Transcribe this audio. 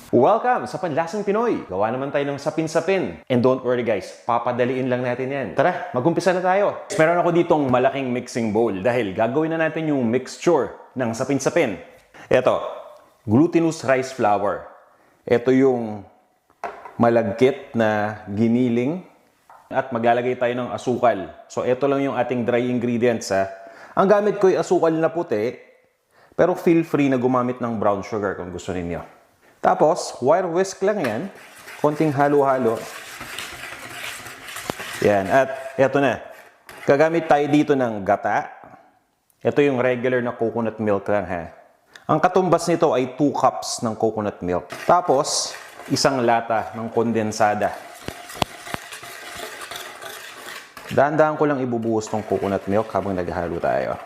Welcome sa Panlasang Pinoy! Gawa naman tayo ng sapin-sapin. And don't worry guys, papadaliin lang natin yan. Tara, mag-umpisa na tayo. Meron ako ditong malaking mixing bowl dahil gagawin na natin yung mixture ng sapin-sapin. Ito, glutinous rice flour. Ito yung malagkit na giniling at maglalagay tayo ng asukal. So ito lang yung ating dry ingredients ha. Ang gamit ko ay asukal na puti, pero feel free na gumamit ng brown sugar kung gusto ninyo. Tapos, wire whisk lang yan. Konting halo-halo. Yan. At eto na. Gagamit tayo dito ng gata. Ito yung regular na coconut milk lang ha. Ang katumbas nito ay 2 cups ng coconut milk. Tapos, isang lata ng kondensada. Dahan-dahan ko lang ibubuhos ng coconut milk habang naghahalo tayo.